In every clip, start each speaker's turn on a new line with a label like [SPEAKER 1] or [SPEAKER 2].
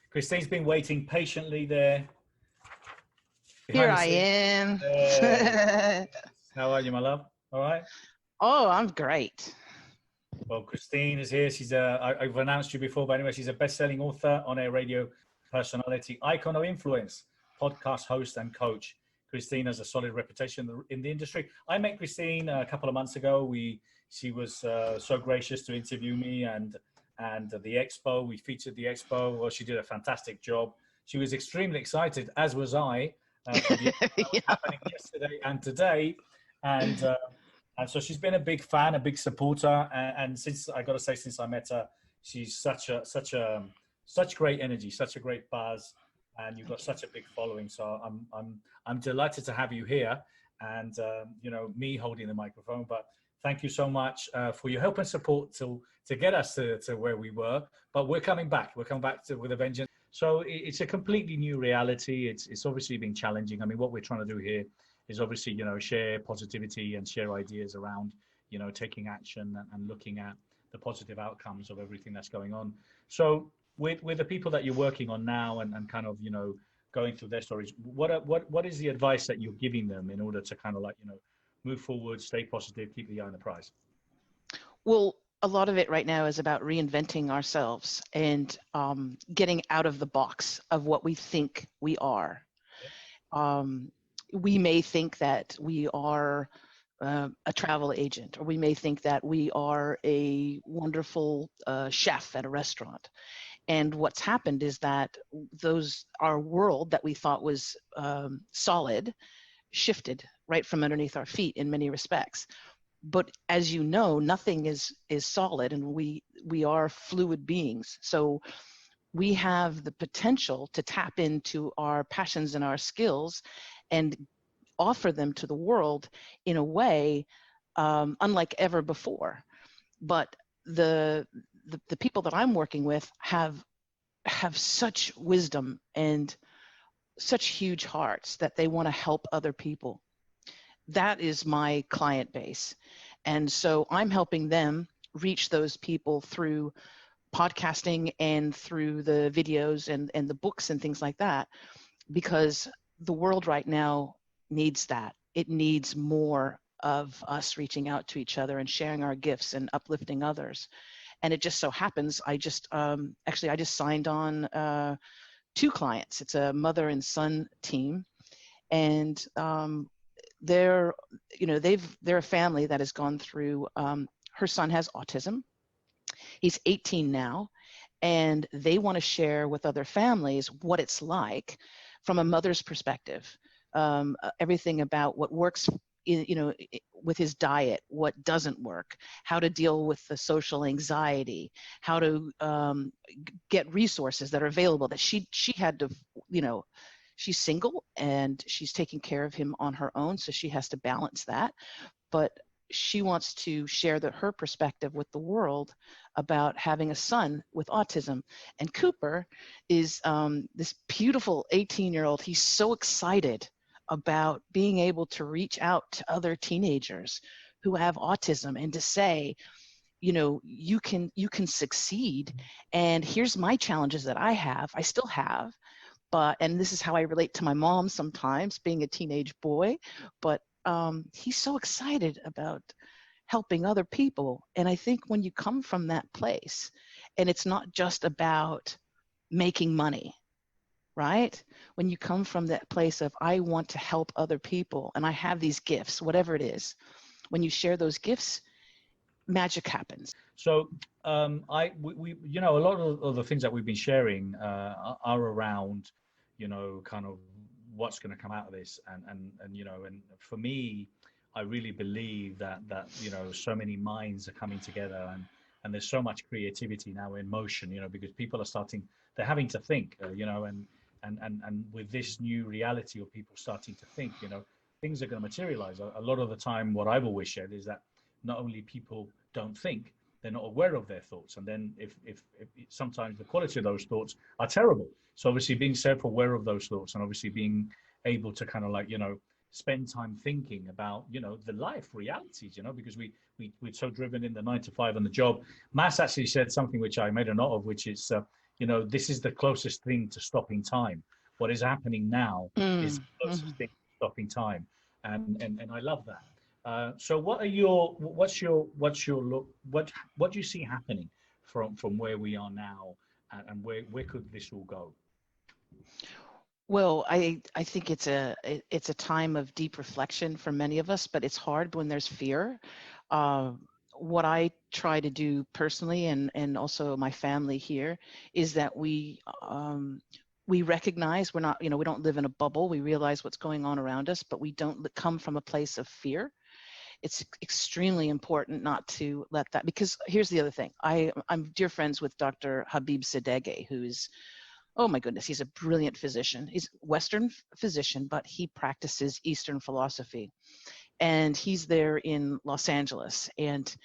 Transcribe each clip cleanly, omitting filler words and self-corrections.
[SPEAKER 1] Christine's been waiting patiently there
[SPEAKER 2] Here
[SPEAKER 1] behind the
[SPEAKER 2] I
[SPEAKER 1] scenes.
[SPEAKER 2] am.
[SPEAKER 1] How are you, my love? All right.
[SPEAKER 2] Oh, I'm great.
[SPEAKER 1] Well, Christine is here. She's I've announced you before, but anyway, she's a best-selling author, on-air radio personality, icon of influence, podcast host, and coach. Christine has a solid reputation in the industry. I met Christine a couple of months ago. She was so gracious to interview me, and the expo. We featured the expo. Well, she did a fantastic job. She was extremely excited, as was I, for the expo that was happening yesterday and today, and so she's been a big fan, a big supporter, and since I got to say, since I met her, she's such great energy, such a great buzz, and you've got such a big following. So I'm delighted to have you here, and me holding the microphone. But thank you so much for your help and support to get us to where we were. But we're coming back. We're coming back with a vengeance. So it's a completely new reality. It's obviously been challenging. I mean, what we're trying to do here is obviously, share positivity and share ideas around, taking action and looking at the positive outcomes of everything that's going on. So with the people that you're working on now and kind of, going through their stories, what is the advice that you're giving them in order to kind of move forward, stay positive, keep the eye on the prize?
[SPEAKER 2] Well, a lot of it right now is about reinventing ourselves and getting out of the box of what we think we are. We may think that we are a travel agent, or we may think that we are a wonderful chef at a restaurant. And what's happened is that our world that we thought was solid shifted right from underneath our feet in many respects. But as you know, nothing is solid, and we are fluid beings. So we have the potential to tap into our passions and our skills and offer them to the world in a way unlike ever before. But the people that I'm working with have such wisdom and such huge hearts that they want to help other people. That is my client base. And so I'm helping them reach those people through podcasting and through the videos and the books and things like that, because the world right now needs that. It needs more of us reaching out to each other and sharing our gifts and uplifting others. And it just so happens, I just signed on 2 clients. It's a mother and son team, and they're a family that has gone through. Her son has autism. He's 18 now, and they want to share with other families what it's like from a mother's perspective. Everything about what works, with his diet, what doesn't work, how to deal with the social anxiety, how to get resources that are available. That she had to, she's single and she's taking care of him on her own, so she has to balance that. But she wants to share her perspective with the world about having a son with autism. And Cooper is this beautiful 18-year-old. He's so excited about being able to reach out to other teenagers who have autism and to say, you can succeed. And here's my challenges that I still have, and this is how I relate to my mom sometimes, being a teenage boy. But he's so excited about helping other people. And I think when you come from that place, and it's not just about making money, right? When you come from that place of, I want to help other people and I have these gifts, whatever it is, when you share those gifts, magic happens.
[SPEAKER 1] So we a lot of the things that we've been sharing are around, kind of what's going to come out of this. And for me, I really believe that so many minds are coming together, and there's so much creativity now in motion, because people are they're having to think, and with this new reality of people starting to think, things are going to materialize. A lot of the time, what I've always shared is that not only people don't think, they're not aware of their thoughts. And then if sometimes the quality of those thoughts are terrible. So obviously being self-aware of those thoughts, and obviously being able to kind of spend time thinking about, the life realities, because we're so driven in the 9 to 5 on the job. Mass actually said something which I made a note of, which is, this is the closest thing to stopping time. What is happening now is
[SPEAKER 2] Mm,
[SPEAKER 1] the closest
[SPEAKER 2] mhm.
[SPEAKER 1] thing to stopping time, and I love that. So, what's your look? What do you see happening from where we are now, and where could this all go?
[SPEAKER 2] Well, I think it's a time of deep reflection for many of us, but it's hard when there's fear. Uh, what I try to do personally, and also my family here, is that we recognize we're not, we don't live in a bubble. We realize what's going on around us, but we don't come from a place of fear. It's extremely important not to let that, because here's the other thing. I'm dear friends with Dr. Habib Sadeghi, who's, oh my goodness, he's a brilliant physician. He's a Western physician, but he practices Eastern philosophy. And he's there in Los Angeles. And,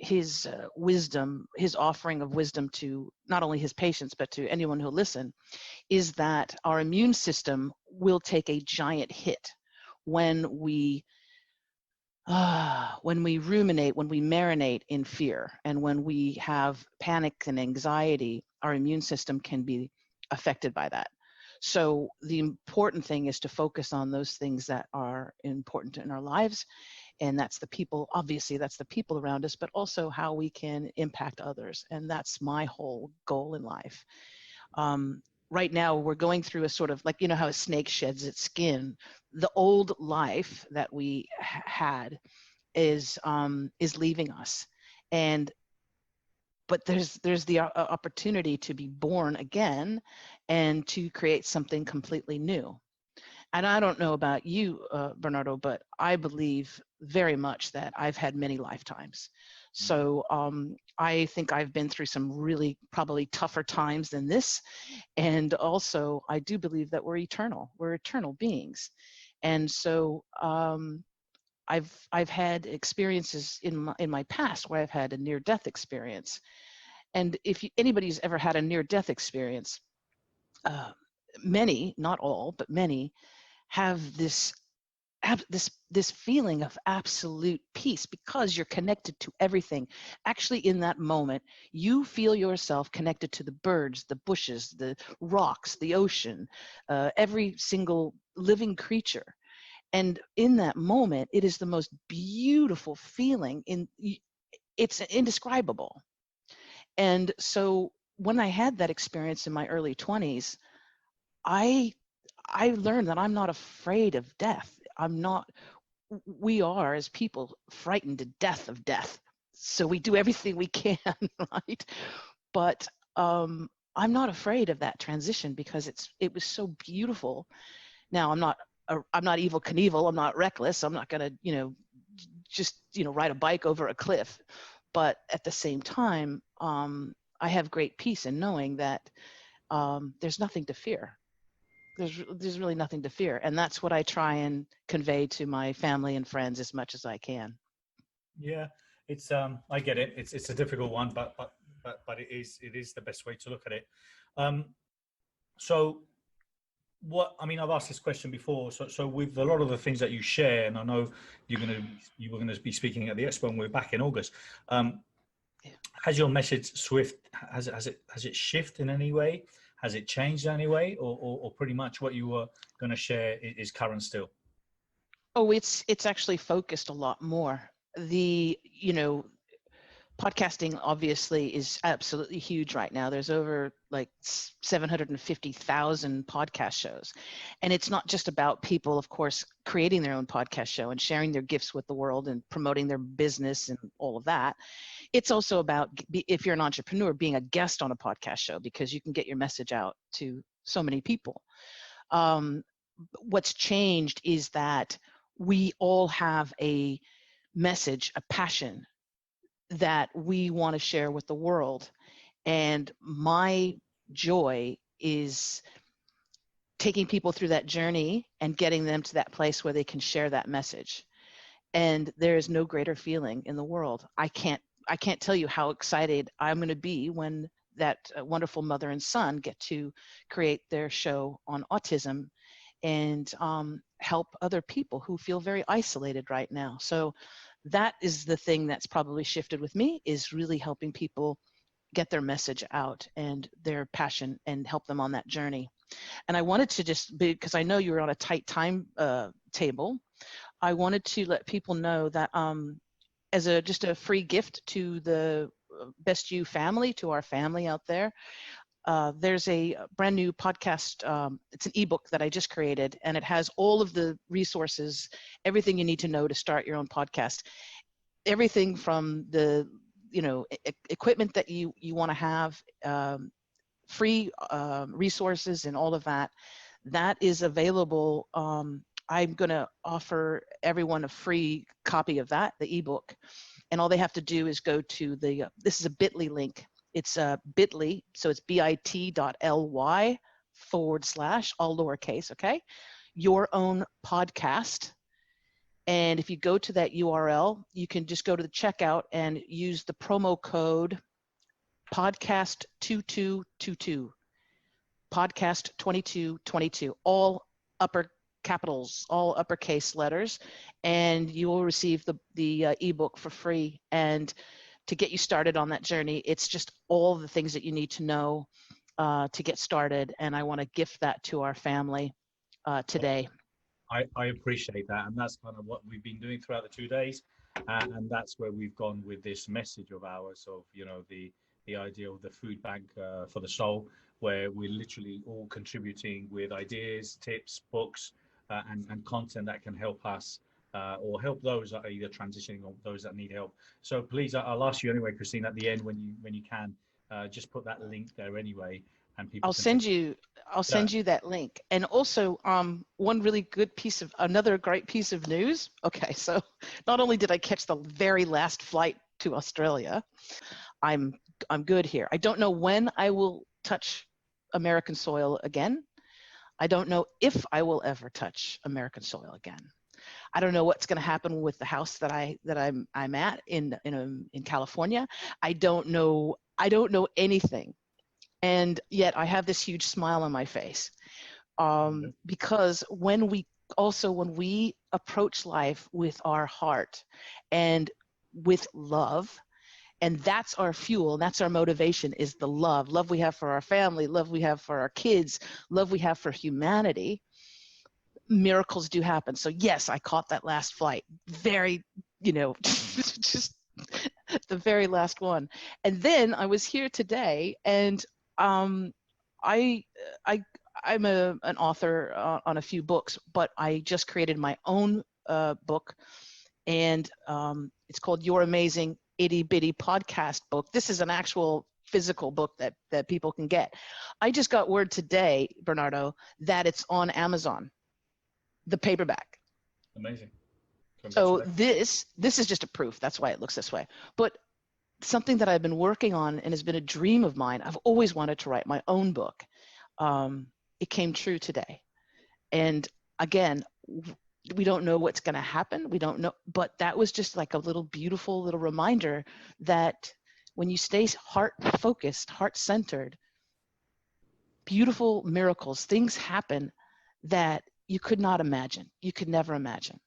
[SPEAKER 2] his wisdom, his offering of wisdom to not only his patients, but to anyone who'll listen, is that our immune system will take a giant hit when we ruminate, when we marinate in fear, and when we have panic and anxiety, our immune system can be affected by that. So the important thing is to focus on those things that are important in our lives. And that's the people, obviously, that's the people around us, but also how we can impact others. And that's my whole goal in life. Right now, we're going through a sort of, like, how a snake sheds its skin. The old life that we had is leaving us, and but there's the opportunity to be born again and to create something completely new. And I don't know about you, Bernardo, but I believe very much that I've had many lifetimes. So I think I've been through some really probably tougher times than this. And also, I do believe that we're eternal. We're eternal beings. And so I've had experiences in my past where I've had a near-death experience. And if anybody's ever had a near-death experience, uh, many, not all, but many, have this feeling of absolute peace because you're connected to everything. Actually, in that moment, you feel yourself connected to the birds, the bushes, the rocks, the ocean, every single living creature. And in that moment, it is the most beautiful feeling. It's indescribable. And so when I had that experience in my early 20s, I I learned that I'm not afraid of death. I'm not. We are, as people, frightened to death of death. So we do everything we can, right? But I'm not afraid of that transition because it was so beautiful. Now I'm not evil Knievel. I'm not reckless. I'm not gonna just ride a bike over a cliff. But at the same time, I have great peace in knowing that there's nothing to fear. There's really nothing to fear, and that's what I try and convey to my family and friends as much as I can.
[SPEAKER 1] Yeah, it's I get it. It's a difficult one, but it is the best way to look at it. Um, so I've asked this question before. So with a lot of the things that you share, and I know you were gonna be speaking at the expo, and we're back in August. Um,
[SPEAKER 2] Yeah.
[SPEAKER 1] has your message Swift has it shifted in any way? Has it changed in any way, or pretty much what you were going to share is current still?
[SPEAKER 2] Oh, it's actually focused a lot more. The podcasting obviously is absolutely huge right now. There's over like 750,000 podcast shows. And it's not just about people, of course, creating their own podcast show and sharing their gifts with the world and promoting their business and all of that. It's also about, if you're an entrepreneur, being a guest on a podcast show, because you can get your message out to so many people. What's changed is that we all have a message, a passion that we want to share with the world. And my joy is taking people through that journey and getting them to that place where they can share that message. And there is no greater feeling in the world. I can't tell you how excited I'm going to be when that wonderful mother and son get to create their show on autism and help other people who feel very isolated right now. So that is the thing that's probably shifted with me, is really helping people get their message out and their passion and help them on that journey. And I wanted to just, because I know you were on a tight time table, I wanted to let people know that as just a free gift to the Best You family, to our family out there, there's a brand new podcast. It's an ebook that I just created, and it has all of the resources, everything you need to know to start your own podcast. Everything from the equipment that you want to have, free resources and all of that. That is available. I'm going to offer everyone a free copy of that, the ebook. And all they have to do is go to this is a bit.ly link. It's bit.ly, so it's bit.ly/, all lowercase, okay? Your Own Podcast. And if you go to that URL, you can just go to the checkout and use the promo code podcast2222, podcast 2222, all upper capitals, all uppercase letters, and you will receive the ebook for free. And to get you started on that journey, it's just all the things that you need to know to get started. And I want to gift that to our family today.
[SPEAKER 1] I appreciate that, and that's kind of what we've been doing throughout the 2 days, and that's where we've gone with this message of ours of the idea of the food bank for the soul, where we're literally all contributing with ideas, tips, books, and content that can help us or help those that are either transitioning or those that need help. So please, I'll ask you anyway, Christine, at the end when you can, just put that link there anyway, and people.
[SPEAKER 2] I'll send you that link. And also, one really good another great piece of news. Okay, so not only did I catch the very last flight to Australia, I'm good here. I don't know when I will touch American soil again. I don't know if I will ever touch American soil again. I don't know what's going to happen with the house that I'm at in California. I don't know anything. And yet I have this huge smile on my face because when we approach life with our heart and with love, and that's our fuel, and that's our motivation, is the love we have for our family, love we have for our kids, love we have for humanity, miracles do happen. So yes, I caught that last flight, very, just the very last one. And then I was here today, and I'm an author on a few books, but I just created my own book, and it's called Your Amazing Itty Bitty Podcast Book. This is an actual physical book that people can get. I just got word today, Bernardo, that it's on Amazon, the paperback.
[SPEAKER 1] Amazing.
[SPEAKER 2] So this is just a proof. That's why it looks this way. But something that I've been working on and has been a dream of mine. I've always wanted to write my own book. It came true today. And again, we don't know what's going to happen. We don't know, but that was just like a little beautiful little reminder that when you stay heart focused, heart centered, beautiful miracles, things happen that you could not imagine. You could never imagine.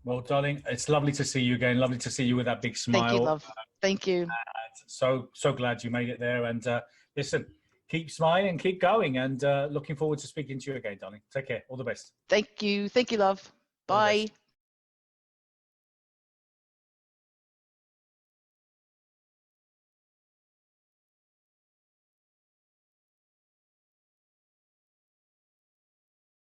[SPEAKER 1] Well, darling, it's lovely to see you again. Lovely to see you with that big smile.
[SPEAKER 2] Thank you, love. Thank you.
[SPEAKER 1] So glad you made it there. And listen, keep smiling, keep going, and looking forward to speaking to you again, darling. Take care. All the best.
[SPEAKER 2] Thank you. Thank you, love. Bye.